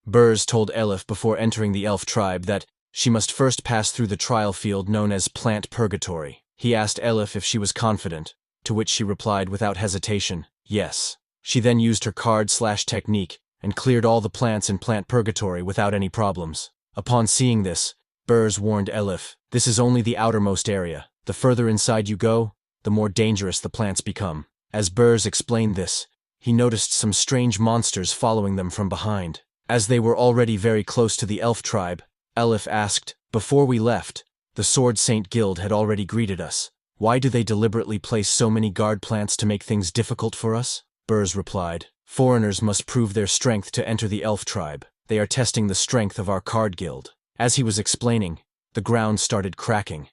Burrs told Elif before entering the elf tribe that she must first pass through the trial field known as plant purgatory. He asked Elif if she was confident, to which she replied without hesitation, yes. She then used her card/technique and cleared all the plants in plant purgatory without any problems. Upon seeing this, Burrs warned Elif, this is only the outermost area. The further inside you go, the more dangerous the plants become. As Burrs explained this, he noticed some strange monsters following them from behind. As they were already very close to the elf tribe, Elif asked, before we left, the Sword Saint Guild had already greeted us. Why do they deliberately place so many guard plants to make things difficult for us? Burrs replied, foreigners must prove their strength to enter the elf tribe. They are testing the strength of our card guild. As he was explaining, the ground started cracking,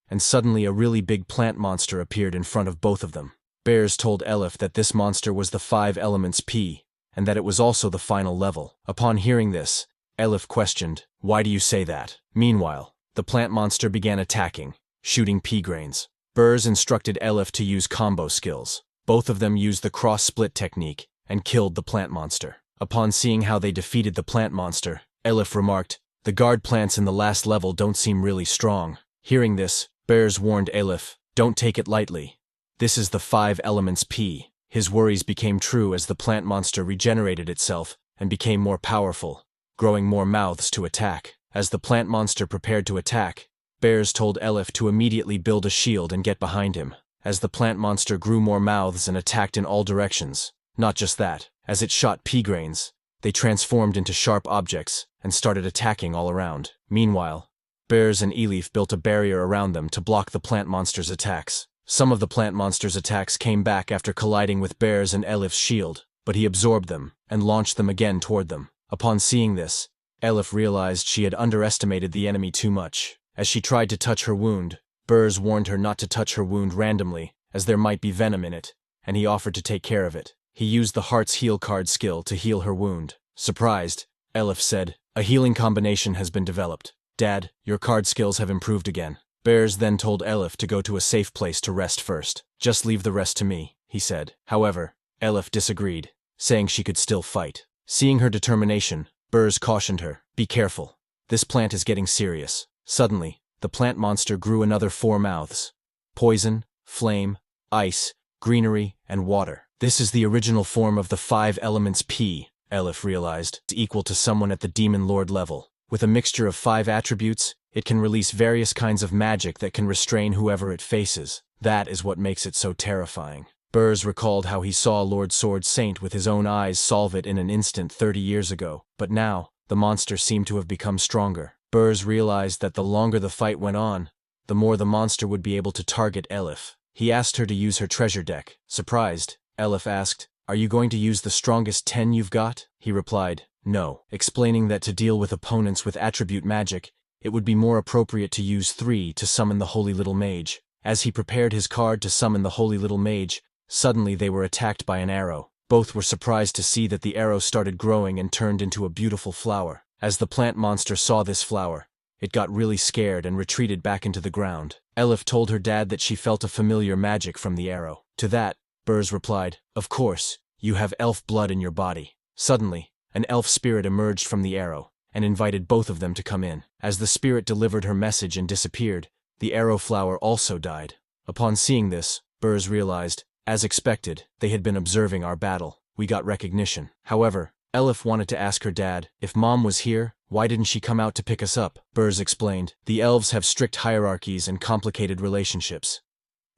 and suddenly a really big plant monster appeared in front of both of them. Burrs told Elif that this monster was the 5 elements P, and that it was also the final level. Upon hearing this, Elif questioned, why do you say that? Meanwhile, the plant monster began attacking, shooting pea grains. Burrs instructed Elif to use combo skills. Both of them used the cross-split technique and killed the plant monster. Upon seeing how they defeated the plant monster, Elif remarked, the guard plants in the last level don't seem really strong. Hearing this, Burrs warned Elif, don't take it lightly. This is the 5 elements P. His worries became true as the plant monster regenerated itself and became more powerful, growing more mouths to attack. As the plant monster prepared to attack, Burrs told Elif to immediately build a shield and get behind him. As the plant monster grew more mouths and attacked in all directions. Not just that, as it shot pea grains, they transformed into sharp objects and started attacking all around. Meanwhile, Burrs and Elif built a barrier around them to block the plant monster's attacks. Some of the plant monster's attacks came back after colliding with Burrs and Elif's shield, but he absorbed them and launched them again toward them. Upon seeing this, Elif realized she had underestimated the enemy too much. As she tried to touch her wound, Burrs warned her not to touch her wound randomly, as there might be venom in it, and he offered to take care of it. He used the Heart's Heal card skill to heal her wound. Surprised, Elif said, a healing combination has been developed. Dad, your card skills have improved again. Burrs then told Elif to go to a safe place to rest first. Just leave the rest to me, he said. However, Elif disagreed, saying she could still fight. Seeing her determination, Burrs cautioned her, be careful. This plant is getting serious. Suddenly, the plant monster grew another 4 mouths. Poison, flame, ice, greenery, and water. This is the original form of the 5 elements P, Elif realized, equal to someone at the Demon Lord level. With a mixture of 5 attributes, it can release various kinds of magic that can restrain whoever it faces. That is what makes it so terrifying. Burrs recalled how he saw Lord Sword Saint with his own eyes solve it in an instant 30 years ago, but now, the monster seemed to have become stronger. Burrs realized that the longer the fight went on, the more the monster would be able to target Elif. He asked her to use her treasure deck. Surprised, Elif asked, are you going to use the strongest 10 you've got? He replied, no, explaining that to deal with opponents with attribute magic, it would be more appropriate to use 3 to summon the Holy Little Mage. As he prepared his card to summon the Holy Little Mage, suddenly they were attacked by an arrow. Both were surprised to see that the arrow started growing and turned into a beautiful flower. As the plant monster saw this flower, it got really scared and retreated back into the ground. Elif told her dad that she felt a familiar magic from the arrow. To that, Burrs replied, of course, you have elf blood in your body. Suddenly, an elf spirit emerged from the arrow and invited both of them to come in. As the spirit delivered her message and disappeared, the arrow flower also died. Upon seeing this, Burrs realized, as expected, they had been observing our battle. We got recognition. However, Elif wanted to ask her dad, if Mom was here, why didn't she come out to pick us up? Burrs explained, the elves have strict hierarchies and complicated relationships.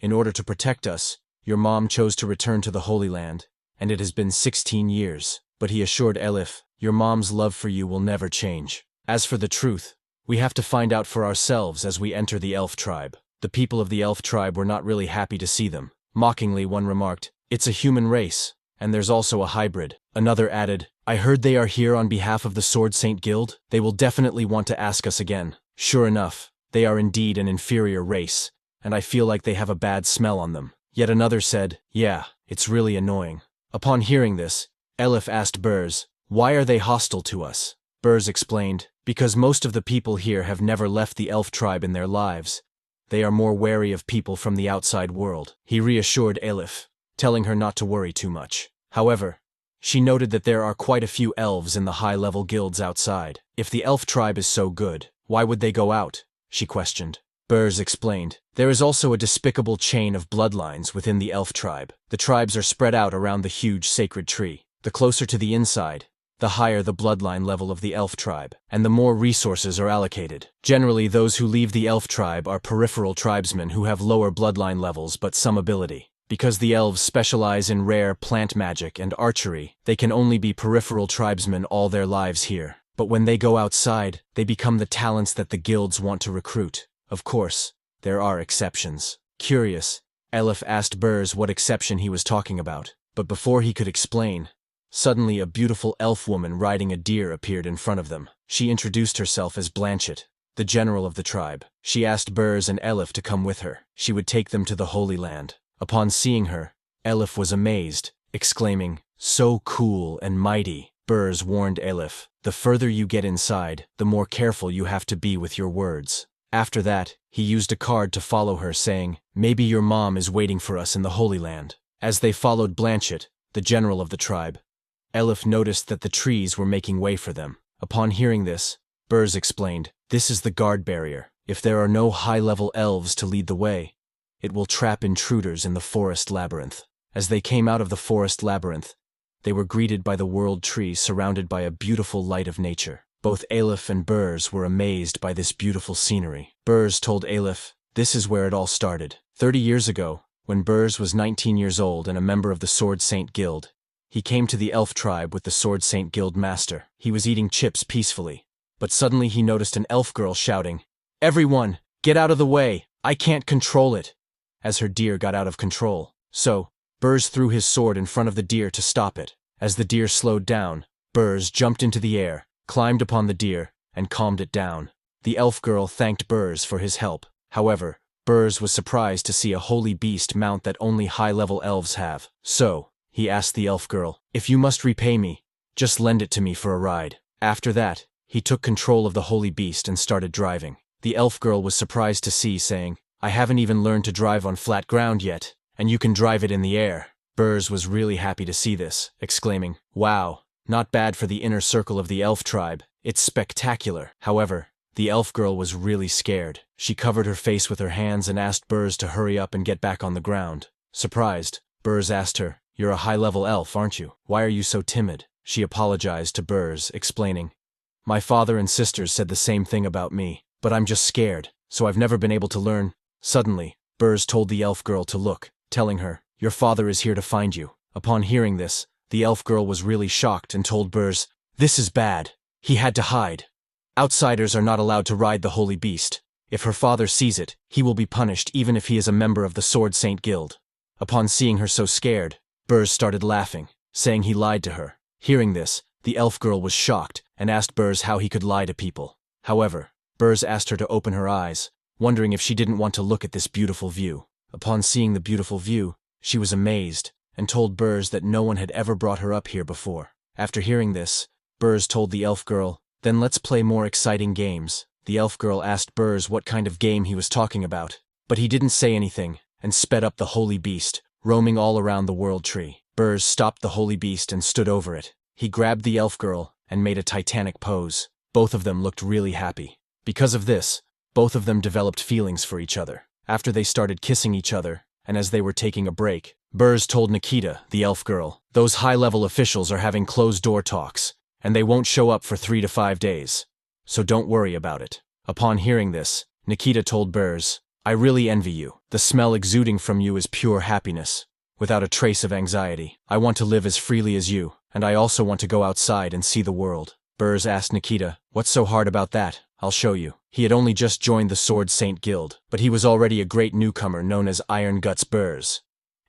In order to protect us, your mom chose to return to the Holy Land, and it has been 16 years. But he assured Elif, your mom's love for you will never change. As for the truth, we have to find out for ourselves as we enter the elf tribe. The people of the elf tribe were not really happy to see them. Mockingly, one remarked, it's a human race, and there's also a hybrid. Another added, I heard they are here on behalf of the Sword Saint Guild. They will definitely want to ask us again. Sure enough, they are indeed an inferior race, and I feel like they have a bad smell on them. Yet another said, yeah, it's really annoying. Upon hearing this, Elif asked Burrs, why are they hostile to us? Burrs explained, because most of the people here have never left the elf tribe in their lives. They are more wary of people from the outside world. He reassured Elif, telling her not to worry too much. However, She noted that there are quite a few elves in the high-level guilds outside. If the elf tribe is so good, why would they go out? She questioned. Burrs explained, there is also a despicable chain of bloodlines within the elf tribe. The tribes are spread out around the huge sacred tree. The closer to the inside, the higher the bloodline level of the elf tribe, and the more resources are allocated. Generally, those who leave the elf tribe are peripheral tribesmen who have lower bloodline levels but some ability. Because the elves specialize in rare plant magic and archery, they can only be peripheral tribesmen all their lives here. But when they go outside, they become the talents that the guilds want to recruit. Of course, there are exceptions. Curious, Elif asked Burrs what exception he was talking about. But before he could explain, suddenly a beautiful elf woman riding a deer appeared in front of them. She introduced herself as Blanchett, the general of the tribe. She asked Burrs and Elif to come with her. She would take them to the Holy Land. Upon seeing her, Elif was amazed, exclaiming, "So cool and mighty." Burrs warned Elif, "The further you get inside, the more careful you have to be with your words." After that, he used a card to follow her, saying, "Maybe your mom is waiting for us in the Holy Land." As they followed Blanchett, the general of the tribe, Elif noticed that the trees were making way for them. Upon hearing this, Burrs explained, "This is the guard barrier. If there are no high-level elves to lead the way, it will trap intruders in the forest labyrinth." As they came out of the forest labyrinth, they were greeted by the world tree surrounded by a beautiful light of nature. Both Elif and Burrs were amazed by this beautiful scenery. Burrs told Elif, this is where it all started. 30 years ago, when Burrs was 19 years old and a member of the Sword Saint Guild, he came to the elf tribe with the Sword Saint Guild master. He was eating chips peacefully, but suddenly he noticed an elf girl shouting, "Everyone, get out of the way, I can't control it," as her deer got out of control. So, Burrs threw his sword in front of the deer to stop it. As the deer slowed down, Burrs jumped into the air, climbed upon the deer, and calmed it down. The elf girl thanked Burrs for his help. However, Burrs was surprised to see a holy beast mount that only high-level elves have. So, he asked the elf girl, "If you must repay me, just lend it to me for a ride." After that, he took control of the holy beast and started driving. The elf girl was surprised to see, saying, "I haven't even learned to drive on flat ground yet, and you can drive it in the air." Burrs was really happy to see this, exclaiming, "Wow, not bad for the inner circle of the elf tribe. It's spectacular." However, the elf girl was really scared. She covered her face with her hands and asked Burrs to hurry up and get back on the ground. Surprised, Burrs asked her, "You're a high-level elf, aren't you? Why are you so timid?" She apologized to Burrs, explaining, "My father and sisters said the same thing about me, but I'm just scared, so I've never been able to learn." Suddenly, Burrs told the elf girl to look, telling her, "Your father is here to find you." Upon hearing this, the elf girl was really shocked and told Burrs, "This is bad. He had to hide. Outsiders are not allowed to ride the holy beast. If her father sees it, he will be punished even if he is a member of the Sword Saint Guild." Upon seeing her so scared, Burrs started laughing, saying he lied to her. Hearing this, the elf girl was shocked and asked Burrs how he could lie to people. However, Burrs asked her to open her eyes, wondering if she didn't want to look at this beautiful view. Upon seeing the beautiful view, she was amazed and told Burrs that no one had ever brought her up here before. After hearing this, Burrs told the elf girl, "Then let's play more exciting games." The elf girl asked Burrs what kind of game he was talking about, but he didn't say anything and sped up the holy beast, roaming all around the world tree. Burrs stopped the holy beast and stood over it. He grabbed the elf girl and made a titanic pose. Both of them looked really happy. Because of this, both of them developed feelings for each other. After they started kissing each other, and as they were taking a break, Burrs told Nikita, the elf girl, "Those high-level officials are having closed-door talks, and they won't show up for 3 to 5 days. So don't worry about it." Upon hearing this, Nikita told Burrs, "I really envy you. The smell exuding from you is pure happiness, without a trace of anxiety. I want to live as freely as you, and I also want to go outside and see the world." Burrs asked Nikita, "What's so hard about that? I'll show you." He had only just joined the Sword Saint Guild, but he was already a great newcomer known as Iron Guts Burrs,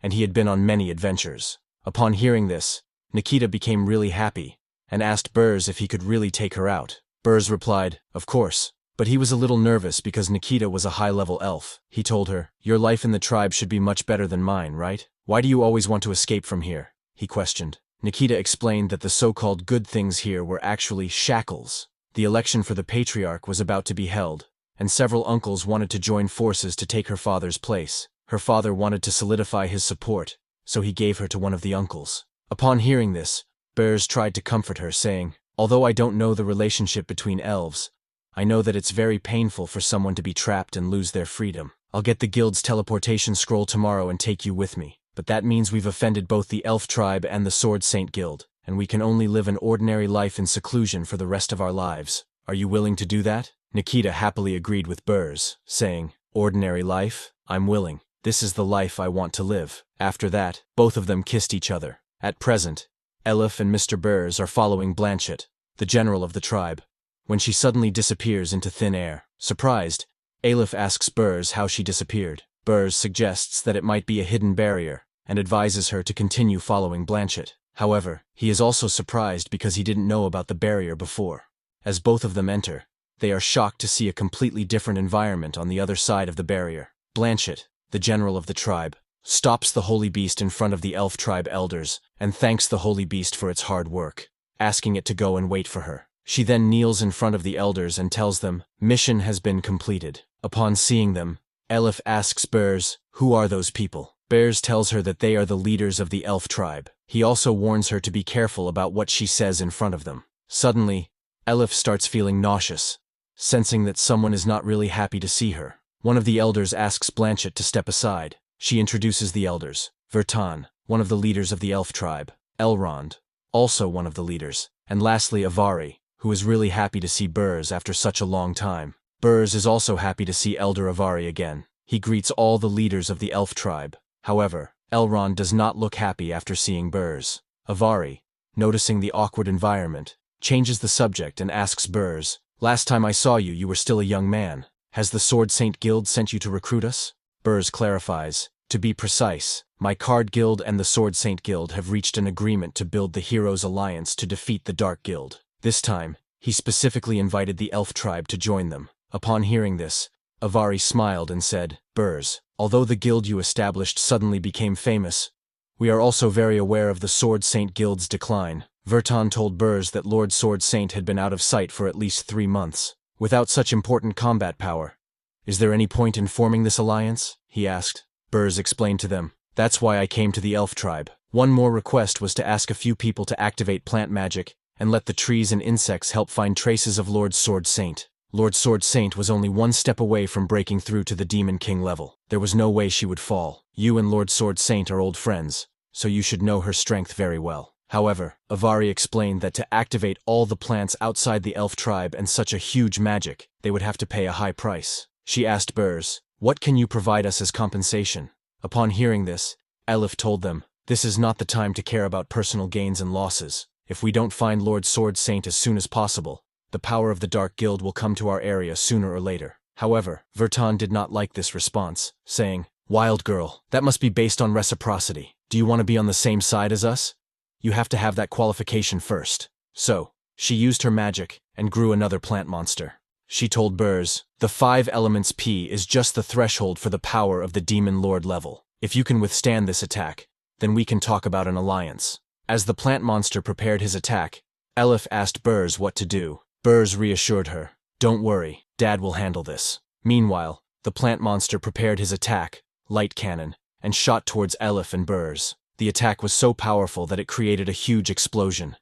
and he had been on many adventures. Upon hearing this, Nikita became really happy and asked Burrs if he could really take her out. Burrs replied, "Of course," but he was a little nervous because Nikita was a high-level elf. He told her, "Your life in the tribe should be much better than mine, right? Why do you always want to escape from here?" he questioned. Nikita explained that the so-called good things here were actually shackles. The election for the patriarch was about to be held, and several uncles wanted to join forces to take her father's place. Her father wanted to solidify his support, so he gave her to one of the uncles. Upon hearing this, Bers tried to comfort her, saying, "Although I don't know the relationship between elves, I know that it's very painful for someone to be trapped and lose their freedom. I'll get the guild's teleportation scroll tomorrow and take you with me. But that means we've offended both the elf tribe and the Sword Saint Guild, and we can only live an ordinary life in seclusion for the rest of our lives. Are you willing to do that?" Nikita happily agreed with Bers, saying, "Ordinary life? I'm willing. This is the life I want to live." After that, both of them kissed each other. At present, Elif and Mr. Bers are following Blanchett, the general of the tribe, when she suddenly disappears into thin air. Surprised, Elif asks Bers how she disappeared. Bers suggests that it might be a hidden barrier, and advises her to continue following Blanchett. However, he is also surprised because he didn't know about the barrier before. As both of them enter, they are shocked to see a completely different environment on the other side of the barrier. Blanchett, the general of the tribe, stops the holy beast in front of the elf tribe elders and thanks the holy beast for its hard work, asking it to go and wait for her. She then kneels in front of the elders and tells them, "Mission has been completed." Upon seeing them, Elif asks Bers, "Who are those people?" Bers tells her that they are the leaders of the elf tribe. He also warns her to be careful about what she says in front of them. Suddenly, Elif starts feeling nauseous, sensing that someone is not really happy to see her. One of the elders asks Blanchett to step aside. She introduces the elders: Vertan, one of the leaders of the elf tribe; Elrond, also one of the leaders; and lastly Avari, who is really happy to see Bers after such a long time. Bers is also happy to see Elder Avari again. He greets all the leaders of the elf tribe. However, Elrond does not look happy after seeing Bers. Avari, noticing the awkward environment, changes the subject and asks Bers, "Last time I saw you, you were still a young man. Has the Sword Saint Guild sent you to recruit us?" Bers clarifies, "To be precise, my Card Guild and the Sword Saint Guild have reached an agreement to build the Heroes Alliance to defeat the Dark Guild. This time, he specifically invited the elf tribe to join them." Upon hearing this, Avari smiled and said, "Bers, although the guild you established suddenly became famous, we are also very aware of the Sword Saint Guild's decline." Vertan told Bers that Lord Sword Saint had been out of sight for at least 3 months. "Without such important combat power, is there any point in forming this alliance?" he asked. Bers explained to them, "That's why I came to the elf tribe. One more request was to ask a few people to activate plant magic and let the trees and insects help find traces of Lord Sword Saint. Lord Sword Saint was only 1 step away from breaking through to the Demon King level. There was no way she would fall. You and Lord Sword Saint are old friends, so you should know her strength very well." However, Avari explained that to activate all the plants outside the elf tribe and such a huge magic, they would have to pay a high price. She asked Bers, "What can you provide us as compensation?" Upon hearing this, Elif told them, "This is not the time to care about personal gains and losses. If we don't find Lord Sword Saint as soon as possible, the power of the Dark Guild will come to our area sooner or later." However, Vertan did not like this response, saying, "Wild girl, that must be based on reciprocity. Do you want to be on the same side as us? You have to have that qualification first." So, she used her magic and grew another plant monster. She told Bers, "The 5 elements P is just the threshold for the power of the Demon Lord level. If you can withstand this attack, then we can talk about an alliance." As the plant monster prepared his attack, Elif asked Bers what to do. Bers reassured her, "Don't worry, Dad will handle this." Meanwhile, the plant monster prepared his attack, light cannon, and shot towards Elif and Bers. The attack was so powerful that it created a huge explosion.